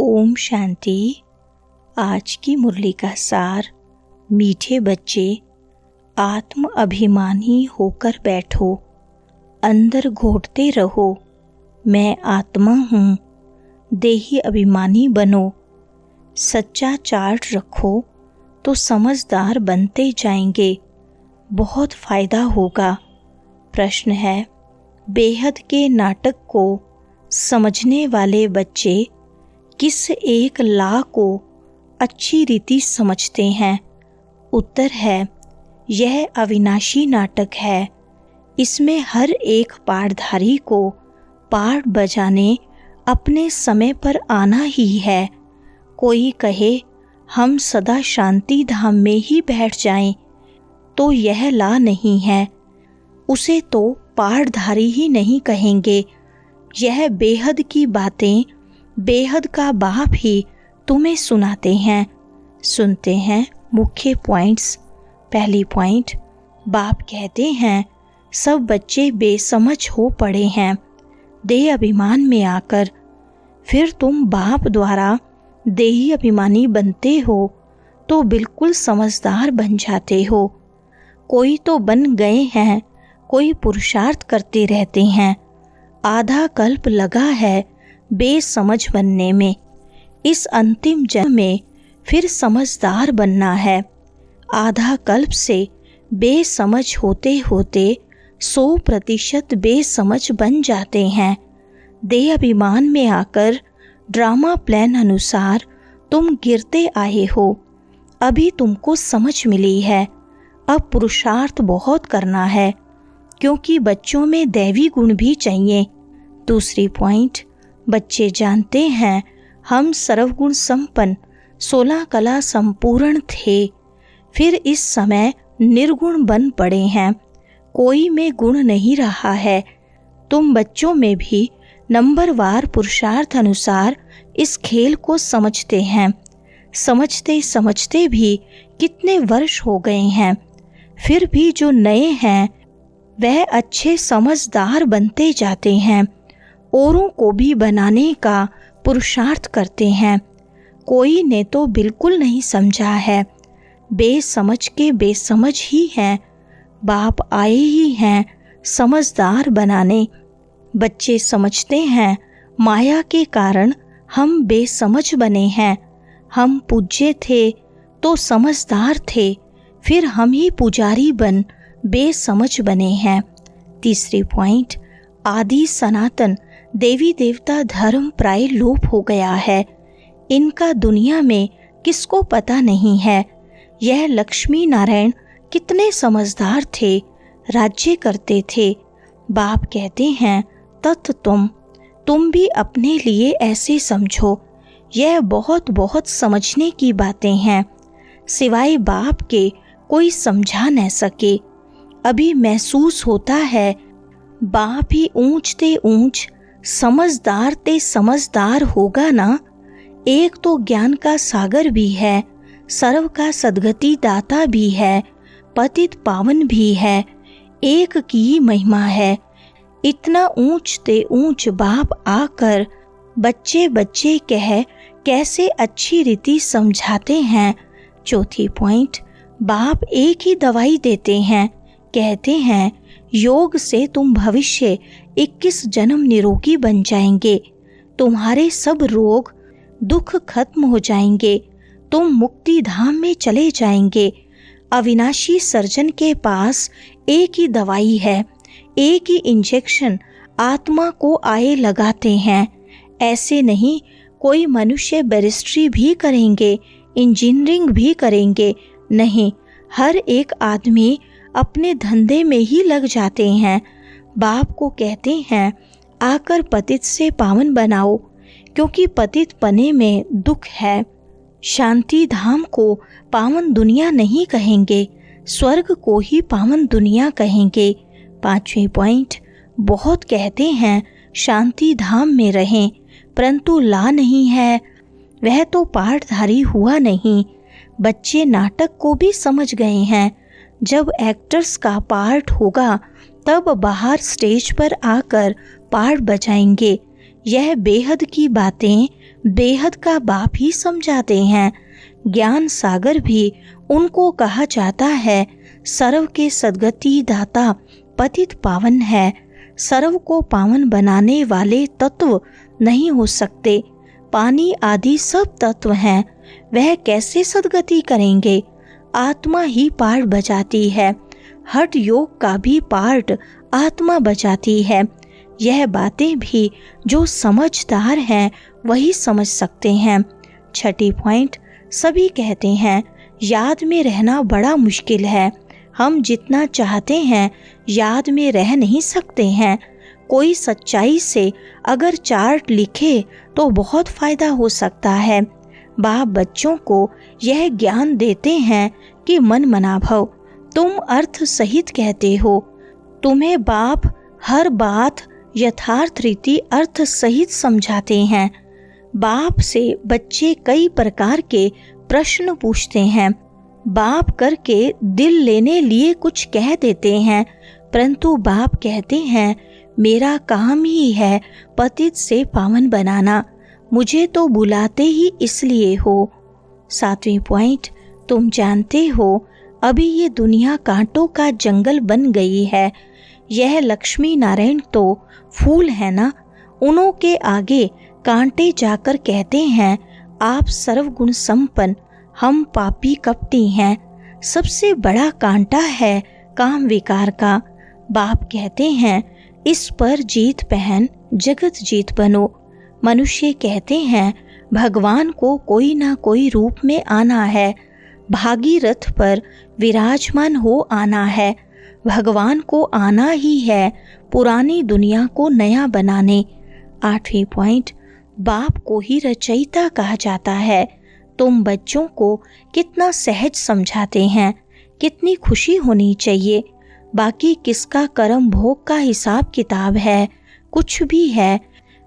ओम शांति। आज की मुरली का सार। मीठे बच्चे, आत्म अभिमानी होकर बैठो, अंदर घोटते रहो मैं आत्मा हूँ। देही अभिमानी बनो, सच्चा चार्ट रखो तो समझदार बनते जाएंगे, बहुत फ़ायदा होगा। प्रश्न है, बेहद के नाटक को समझने वाले बच्चे किस एक ला को अच्छी रीति समझते हैं? उत्तर है, यह अविनाशी नाटक है। इसमें हर एक पाठधारी को पाठ बजाने अपने समय पर आना ही है। कोई कहे हम सदा शांति धाम में ही बैठ जाएं, तो यह ला नहीं है। उसे तो पाठधारी ही नहीं कहेंगे। यह बेहद की बातें बेहद का बाप ही तुम्हें सुनाते हैं। सुनते हैं मुख्य पॉइंट्स। पहली पॉइंट, बाप कहते हैं सब बच्चे बेसमझ हो पड़े हैं देह अभिमान में आकर। फिर तुम बाप द्वारा देही अभिमानी बनते हो तो बिल्कुल समझदार बन जाते हो। कोई तो बन गए हैं, कोई पुरुषार्थ करते रहते हैं। आधा कल्प लगा है बेसमझ बनने में। इस अंतिम जन्म में फिर समझदार बनना है। आधा कल्प से बेसमझ होते होते 100% बेसमझ बन जाते हैं। देह अभिमान में आकर ड्रामा प्लान अनुसार तुम गिरते आए हो। अभी तुमको समझ मिली है। अब पुरुषार्थ बहुत करना है, क्योंकि बच्चों में दैवी गुण भी चाहिए। दूसरी पॉइंट, बच्चे जानते हैं हम सर्वगुण संपन्न 16 कला संपूर्ण थे, फिर इस समय निर्गुण बन पड़े हैं। कोई में गुण नहीं रहा है। तुम बच्चों में भी नंबरवार पुरुषार्थ अनुसार इस खेल को समझते हैं। समझते समझते भी कितने वर्ष हो गए हैं। फिर भी जो नए हैं वह अच्छे समझदार बनते जाते हैं। औरों को भी बनाने का पुरुषार्थ करते हैं। कोई ने तो बिल्कुल नहीं समझा है। बेसमझ के बेसमझ ही हैं। बाप आए ही हैं समझदार बनाने। बच्चे समझते हैं माया के कारण हम बेसमझ बने हैं। हम पूज्य थे तो समझदार थे, फिर हम ही पुजारी बन बेसमझ बने हैं। तीसरी पॉइंट, आदि सनातन देवी देवता धर्म प्राय लोप हो गया है। इनका दुनिया में किसको पता नहीं है। यह लक्ष्मी नारायण कितने समझदार थे, राज्य करते थे। बाप कहते हैं तत् तुम भी अपने लिए ऐसे समझो। यह बहुत बहुत समझने की बातें हैं। सिवाय बाप के कोई समझा न सके। अभी महसूस होता है बाप ही ऊंच ते ऊंच समझदार ते समझदार होगा ना। एक तो ज्ञान का सागर भी है, सर्व का सद्गति दाता भी है, पतित पावन भी है। एक की महिमा है। इतना ऊंच ते ऊंच बाप आकर बच्चे बच्चे कह कैसे अच्छी रीति समझाते हैं। चौथी पॉइंट, बाप एक ही दवाई देते हैं। कहते हैं योग से तुम भविष्य 21 जन्म निरोगी बन जाएंगे। तुम्हारे सब रोग दुख खत्म हो जाएंगे। तुम मुक्ति धाम में चले जाएंगे। अविनाशी सर्जन के पास एक ही दवाई है, एक ही इंजेक्शन आत्मा को आए लगाते हैं। ऐसे नहीं कोई मनुष्य बैरिस्ट्री भी करेंगे, इंजीनियरिंग भी करेंगे, नहीं, हर एक आदमी अपने धंधे में ही लग जाते हैं। बाप को कहते हैं आकर पतित से पावन बनाओ, क्योंकि पतित पने में दुख है। शांति धाम को पावन दुनिया नहीं कहेंगे, स्वर्ग को ही पावन दुनिया कहेंगे। पांचवी पॉइंट, बहुत कहते हैं शांति धाम में रहें, परंतु ला नहीं है। वह तो पाठधारी हुआ नहीं। बच्चे नाटक को भी समझ गए हैं। जब एक्टर्स का पार्ट होगा तब बाहर स्टेज पर आकर पार्ट बजाएंगे। यह बेहद की बातें बेहद का बाप ही समझाते हैं। ज्ञान सागर भी उनको कहा जाता है। सर्व के सद्गति दाता पतित पावन है। सर्व को पावन बनाने वाले तत्व नहीं हो सकते। पानी आदि सब तत्व हैं, वह कैसे सद्गति करेंगे? आत्मा ही पार्ट बजाती है। हठ योग का भी पार्ट आत्मा बजाती है। यह बातें भी जो समझदार हैं वही समझ सकते हैं। छठी पॉइंट, सभी कहते हैं याद में रहना बड़ा मुश्किल है। हम जितना चाहते हैं याद में रह नहीं सकते हैं। कोई सच्चाई से अगर चार्ट लिखे तो बहुत फायदा हो सकता है। बाप बच्चों को यह ज्ञान देते हैं कि मन मना भव, तुम अर्थ सहित कहते हो। तुम्हें बाप हर बात यथार्थ रीति अर्थ सहित समझाते हैं। बाप से बच्चे कई प्रकार के प्रश्न पूछते हैं। बाप करके दिल लेने लिए कुछ कह देते हैं, परंतु बाप कहते हैं मेरा काम ही है पतित से पावन बनाना, मुझे तो बुलाते ही इसलिए हो। 7वीं पॉइंट, तुम जानते हो अभी ये दुनिया कांटों का जंगल बन गई है। यह लक्ष्मी नारायण तो फूल है ना, उन्हों के आगे कांटे जाकर कहते हैं आप सर्वगुण संपन्न, हम पापी कपटी हैं। सबसे बड़ा कांटा है काम विकार का। बाप कहते हैं इस पर जीत पहन जगत जीत बनो। मनुष्य कहते हैं भगवान को कोई ना कोई रूप में आना है, भागीरथ पर विराजमान हो आना है। भगवान को आना ही है पुरानी दुनिया को नया बनाने। 8वीं पॉइंट, बाप को ही रचयिता कहा जाता है। तुम बच्चों को कितना सहज समझाते हैं, कितनी खुशी होनी चाहिए। बाकी किसका कर्म भोग का हिसाब किताब है, कुछ भी है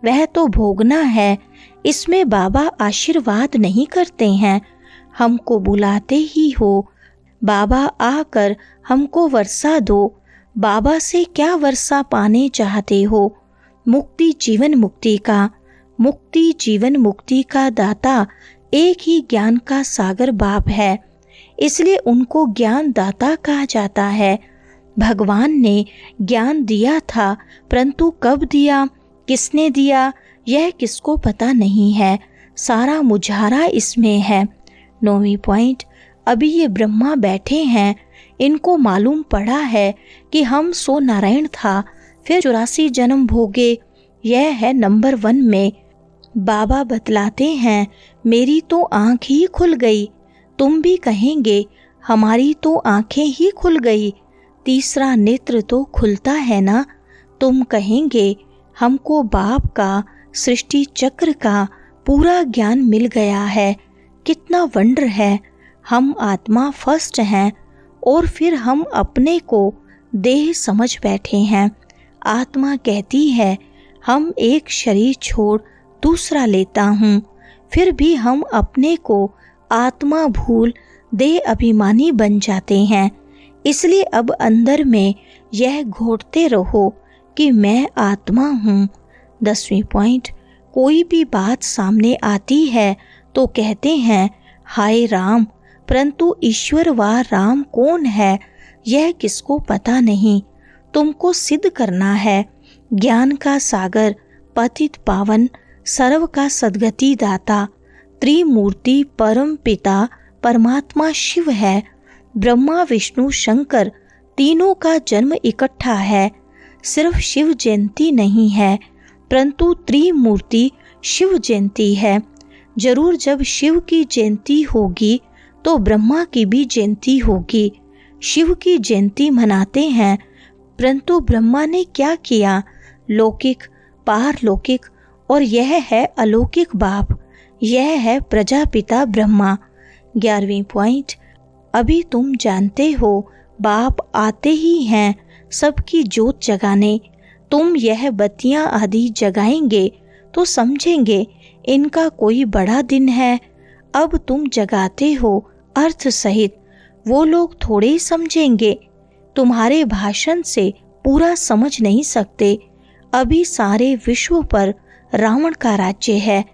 वह तो भोगना है। इसमें बाबा आशीर्वाद नहीं करते हैं, हमको बुलाते ही हो। बाबा आकर हमको वर्षा दो। बाबा से क्या वर्षा पाने चाहते हो? मुक्ति जीवन मुक्ति का। मुक्ति जीवन मुक्ति का दाता एक ही ज्ञान का सागर बाप है, इसलिए उनको ज्ञान दाता कहा जाता है। भगवान ने ज्ञान दिया था, परंतु कब दिया, किसने दिया, यह किसको पता नहीं है। सारा मुझारा इसमें है। 9वीं पॉइंट, अभी ये ब्रह्मा बैठे हैं, इनको मालूम पड़ा है कि हम सो नारायण था, फिर 84 जन्म भोगे। यह है नंबर 1 में। बाबा बतलाते हैं मेरी तो आँख ही खुल गई। तुम भी कहेंगे हमारी तो आँखें ही खुल गई, तीसरा नेत्र तो खुलता है ना। तुम कहेंगे हमको बाप का सृष्टि चक्र का पूरा ज्ञान मिल गया है, कितना वंडर है। हम आत्मा फर्स्ट हैं और फिर हम अपने को देह समझ बैठे हैं। आत्मा कहती है हम एक शरीर छोड़ दूसरा लेता हूँ, फिर भी हम अपने को आत्मा भूल देह अभिमानी बन जाते हैं। इसलिए अब अंदर में यह घोटते रहो कि मैं आत्मा हूँ। 10वीं पॉइंट, कोई भी बात सामने आती है तो कहते हैं हाय राम, परंतु ईश्वर व राम कौन है यह किसको पता नहीं। तुमको सिद्ध करना है ज्ञान का सागर पतित पावन सर्व का सद्गति दाता त्रिमूर्ति परम पिता परमात्मा शिव है। ब्रह्मा विष्णु शंकर तीनों का जन्म इकट्ठा है। सिर्फ शिव जयंती नहीं है, परंतु त्रिमूर्ति शिव जयंती है। जरूर जब शिव की जयंती होगी तो ब्रह्मा की भी जयंती होगी। शिव की जयंती मनाते हैं, परंतु ब्रह्मा ने क्या किया? लौकिक, पारलौकिक और यह है अलौकिक बाप, यह है प्रजापिता ब्रह्मा। 11वीं पॉइंट, अभी तुम जानते हो बाप आते ही हैं सबकी जोत जगाने। तुम यह बत्तियां आदि जगाएंगे तो समझेंगे इनका कोई बड़ा दिन है। अब तुम जगाते हो अर्थ सहित, वो लोग थोड़े समझेंगे। तुम्हारे भाषण से पूरा समझ नहीं सकते। अभी सारे विश्व पर रावण का राज्य है।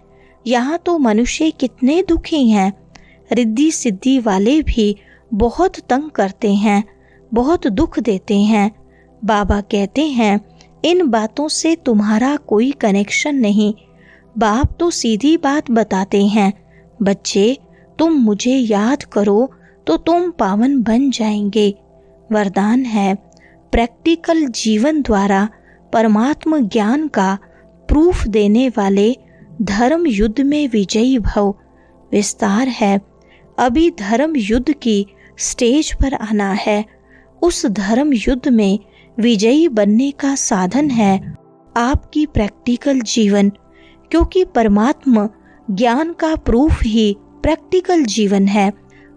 यहाँ तो मनुष्य कितने दुखी हैं। रिद्धि सिद्धि वाले भी बहुत तंग करते हैं, बहुत दुख देते हैं। बाबा कहते हैं इन बातों से तुम्हारा कोई कनेक्शन नहीं। बाप तो सीधी बात बताते हैं, बच्चे तुम मुझे याद करो तो तुम पावन बन जाएंगे। वरदान है प्रैक्टिकल जीवन द्वारा परमात्मा ज्ञान का प्रूफ देने वाले धर्म युद्ध में विजयी भव। विस्तार है अभी धर्म युद्ध की स्टेज पर आना है। उस धर्म युद्ध में विजयी बनने का साधन है आपकी प्रैक्टिकल जीवन, क्योंकि परमात्मा ज्ञान का प्रूफ ही प्रैक्टिकल जीवन है।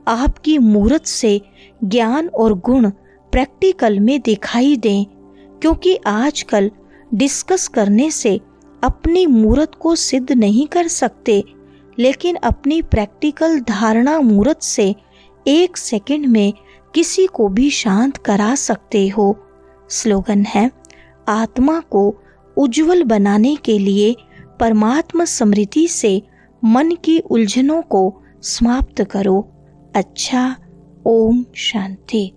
आपकी मूर्त से ज्ञान और गुण प्रैक्टिकल में दिखाई दें, क्योंकि आजकल डिस्कस करने से अपनी मूर्त को सिद्ध नहीं कर सकते, लेकिन अपनी प्रैक्टिकल धारणा मूर्त से 1 सेकंड में किसी को भी शांत करा सकते हो। स्लोगन है आत्मा को उज्जवल बनाने के लिए परमात्मा स्मृति से मन की उलझनों को समाप्त करो। अच्छा, ओम शांति।